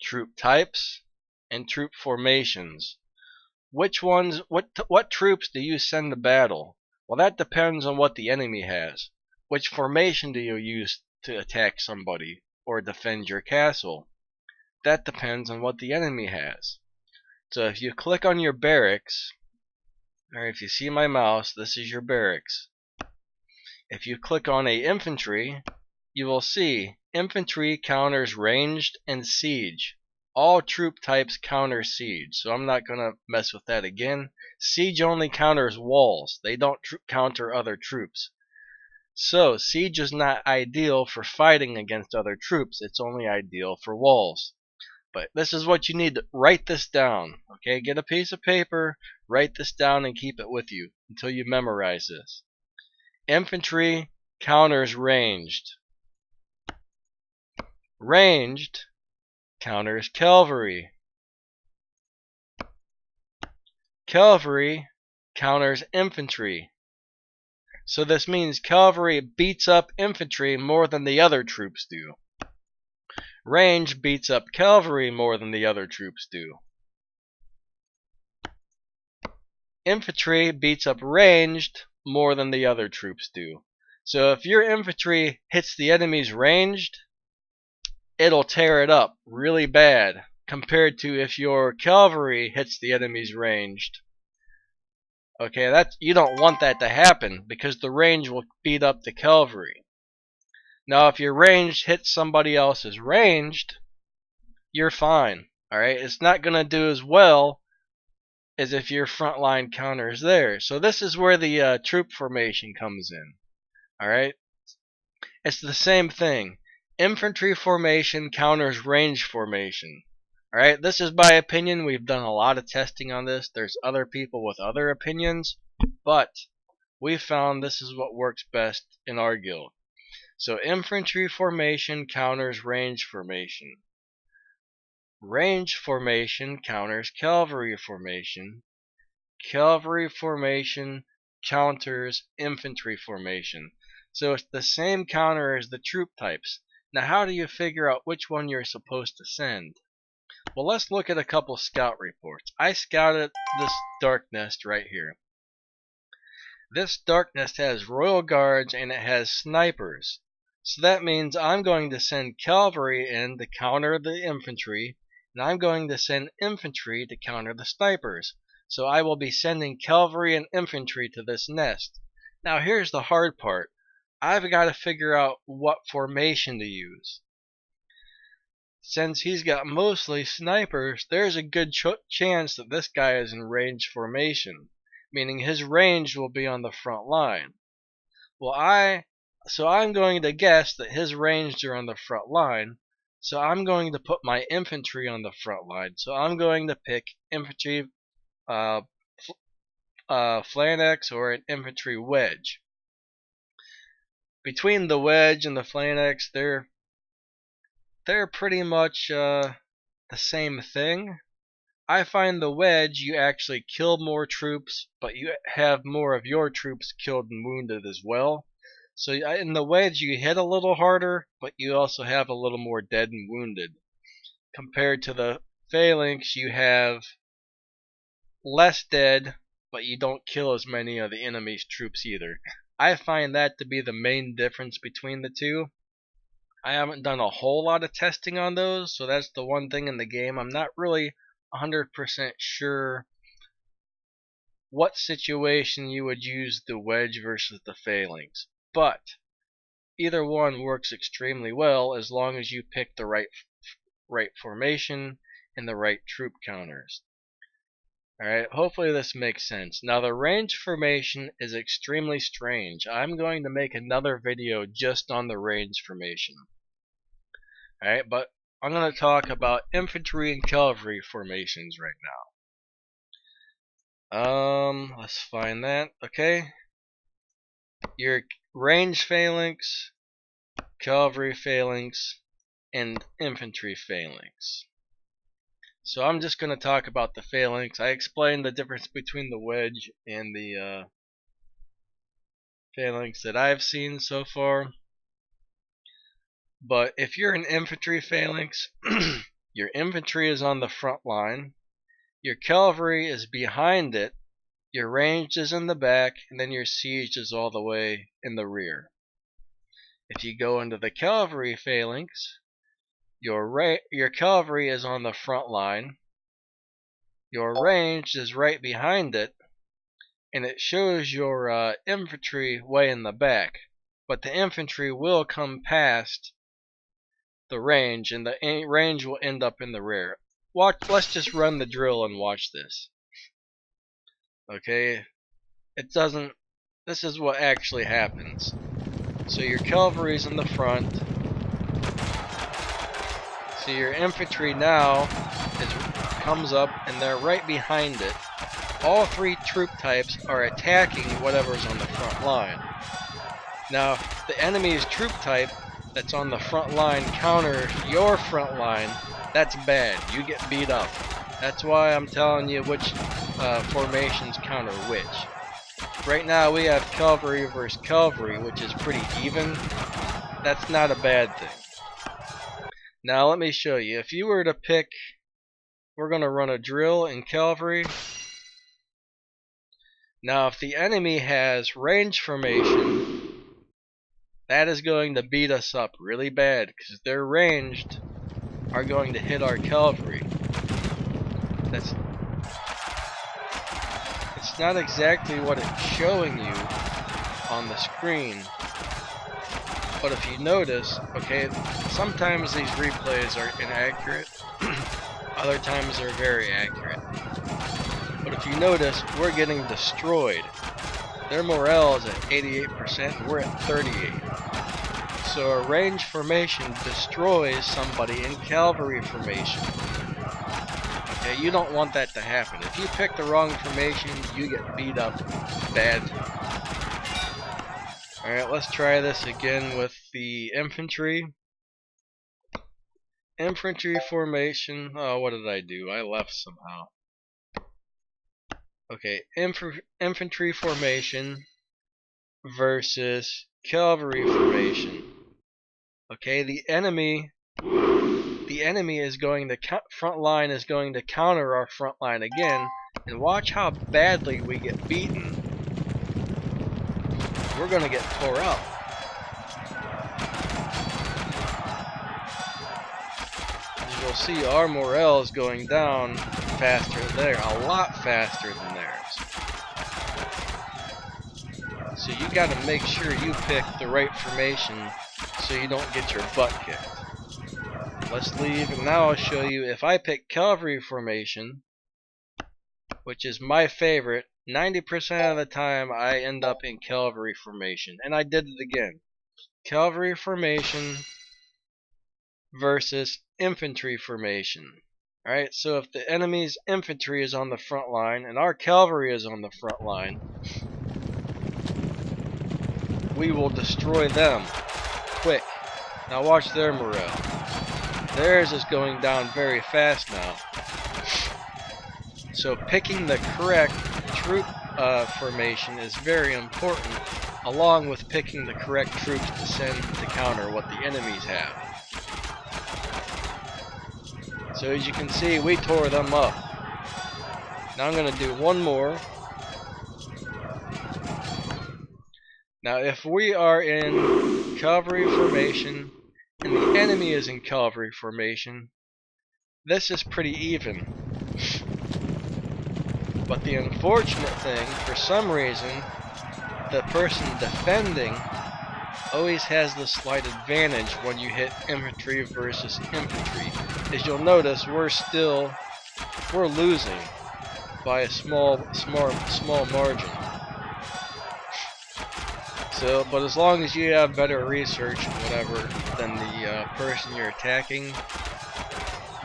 troop types, and troop formations. What troops do you send to battle? Well, that depends on what the enemy has. Which formation do you use to attack somebody or defend your castle? That depends on what the enemy has. So if you click on your barracks, or if you see my mouse, this is your barracks. If you click on a infantry, you will see infantry counters ranged and siege. All troop types counter siege, so I'm not going to mess with that again. Siege only counters walls. They don't counter other troops. So siege is not ideal for fighting against other troops. It's only ideal for walls. But this is what you need to write this down. Okay, get a piece of paper, write this down, and keep it with you until you memorize this. Infantry counters ranged. Ranged counters cavalry. Cavalry counters infantry. So this means cavalry beats up infantry more than the other troops do. Range beats up cavalry more than the other troops do. Infantry beats up ranged more than the other troops do. So if your infantry hits the enemy's ranged, it'll tear it up really bad compared to if your cavalry hits the enemy's ranged. Okay, you don't want that to happen because the range will beat up the cavalry. Now if your ranged hits somebody else's ranged, you're fine. Alright, it's not going to do as well as if your frontline counter is there. So this is where the troop formation comes in. Alright, it's the same thing. Infantry formation counters range formation. Alright, this is my opinion. We've done a lot of testing on this. There's other people with other opinions, but we found this is what works best in our guild. So infantry formation counters range formation. Range formation counters cavalry formation. Cavalry formation counters infantry formation. So it's the same counter as the troop types. Now how do you figure out which one you're supposed to send? Well, let's look at a couple scout reports. I scouted this dark nest right here. This dark nest has royal guards and it has snipers. So that means I'm going to send cavalry in to counter the infantry, and I'm going to send infantry to counter the snipers. So I will be sending cavalry and infantry to this nest. Now here's the hard part. I've got to figure out what formation to use. Since he's got mostly snipers, there's a good chance that this guy is in range formation, meaning his range will be on the front line. Well, so I'm going to guess that his range are on the front line, so I'm going to put my infantry on the front line. So I'm going to pick infantry phalanx or an infantry wedge. Between the wedge and the phalanx, they're pretty much the same thing. I find the wedge you actually kill more troops, but you have more of your troops killed and wounded as well. So in the wedge you hit a little harder, but you also have a little more dead and wounded. Compared to the phalanx, you have less dead, but you don't kill as many of the enemy's troops either. I find that to be the main difference between the two. I haven't done a whole lot of testing on those, so that's the one thing in the game. I'm not really 100% sure what situation you would use the wedge versus the phalanx. But either one works extremely well as long as you pick the right formation and the right troop counters. Alright, hopefully this makes sense. Now the range formation is extremely strange. I'm going to make another video just on the range formation. Alright, but I'm going to talk about infantry and cavalry formations right now. Let's find that. Okay. Your range phalanx, cavalry phalanx, and infantry phalanx. So I'm just going to talk about the phalanx. I explained the difference between the wedge and the phalanx that I've seen so far. But if you're an infantry phalanx, Your infantry is on the front line, your cavalry is behind it, your ranged is in the back, and then your siege is all the way in the rear. If you go into the Cavalry Phalanx, your cavalry is on the front line, your ranged is right behind it, and it shows your infantry way in the back. But the infantry will come past the range, and the range will end up in the rear. Let's just run the drill and watch this. Okay, this is what actually happens. So your cavalry's in the front. So your infantry now comes up and they're right behind it. All three troop types are attacking whatever's on the front line. Now, if the enemy's troop type that's on the front line counters your front line, that's bad. You get beat up. That's why I'm telling you which formations counter which. Right now we have cavalry versus cavalry, which is pretty even. That's not a bad thing. Now let me show you. If you were to pick, we're going to run a drill in cavalry. Now if the enemy has range formation, that is going to beat us up really bad, because their ranged are going to hit our cavalry. It's not exactly what it's showing you on the screen, but if you notice, okay, sometimes these replays are inaccurate, other times they're very accurate. But if you notice, we're getting destroyed. Their morale is at 88%, and we're at 38%. So a range formation destroys somebody in cavalry formation. Okay, you don't want that to happen. If you pick the wrong formation, you get beat up bad. Alright, let's try this again with the infantry. Infantry formation. Oh, what did I do? I left somehow. Okay, infantry formation versus cavalry formation. Okay, the enemy is going to front line is going to counter our front line again, and watch how badly we get beaten. We're going to get tore up. As you'll see, our morale is going down faster there, a lot faster than theirs. So you got to make sure you pick the right formation so you don't get your butt kicked. Let's leave, and now I'll show you. If I pick cavalry formation, which is my favorite, 90% of the time I end up in cavalry formation, and I did it again. Cavalry formation versus infantry formation. Alright, so if the enemy's infantry is on the front line and our cavalry is on the front line, we will destroy them quick. Now watch their morale. Theirs is going down very fast now. So picking the correct troop formation is very important, along with picking the correct troops to send to counter what the enemies have. So as you can see, we tore them up. Now I'm going to do one more. Now if we are in cavalry formation and the enemy is in cavalry formation, this is pretty even. But the unfortunate thing, for some reason, the person defending always has the slight advantage when you hit infantry versus infantry. As you'll notice, we're losing by a small margin. So, but as long as you have better research, whatever, than the person you're attacking,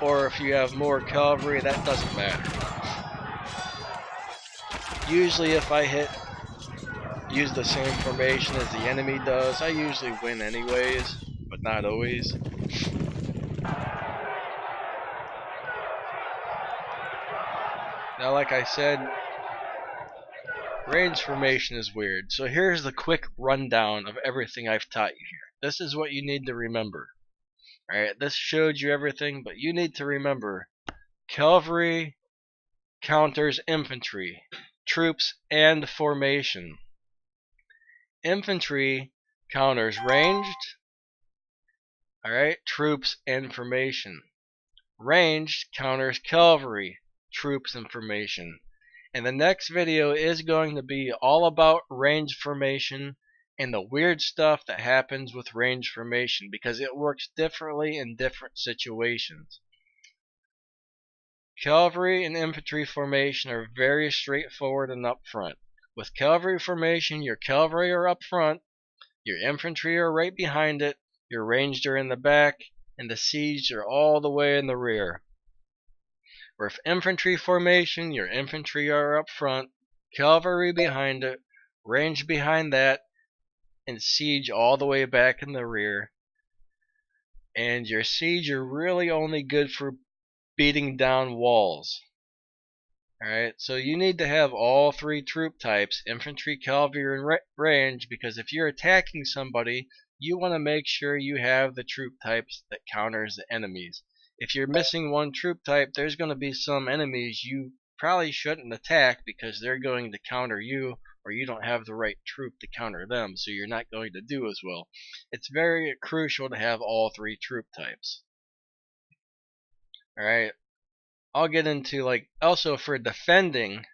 or if you have more cavalry, that doesn't matter. Usually if I use the same formation as the enemy does, I usually win anyways, but not always. Now like I said, range formation is weird, so here's the quick rundown of everything I've taught you here. This is what you need to remember. Alright, this showed you everything, but you need to remember cavalry counters infantry, troops, and formation. Infantry counters ranged, alright, troops, and formation. Ranged counters cavalry, troops, and formation. And the next video is going to be all about range formation and the weird stuff that happens with range formation because it works differently in different situations. Cavalry and infantry formation are very straightforward and up front. With cavalry formation, your cavalry are up front, your infantry are right behind it, your ranged are in the back, and the sieged are all the way in the rear. With infantry formation, your infantry are up front, cavalry behind it, range behind that, and siege all the way back in the rear. And your siege are really only good for beating down walls. Alright, so you need to have all three troop types, infantry, cavalry, and range, because if you're attacking somebody, you want to make sure you have the troop types that counters the enemies. If you're missing one troop type, there's going to be some enemies you probably shouldn't attack because they're going to counter you, or you don't have the right troop to counter them, so you're not going to do as well. It's very crucial to have all three troop types. Alright, I'll get into also for defending,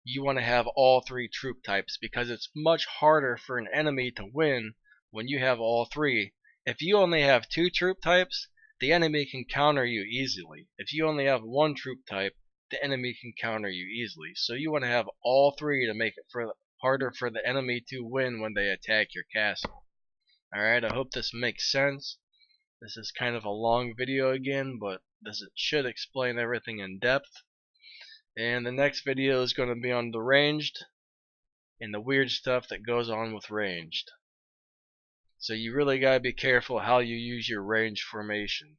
you want to have all three troop types because it's much harder for an enemy to win when you have all three. If you only have two troop types, the enemy can counter you easily. If you only have one troop type, the enemy can counter you easily. So you want to have all three to make it harder for the enemy to win when they attack your castle. Alright, I hope this makes sense. This is kind of a long video again, but this should explain everything in depth. And the next video is going to be on the ranged and the weird stuff that goes on with ranged. So you really got to be careful how you use your range formation.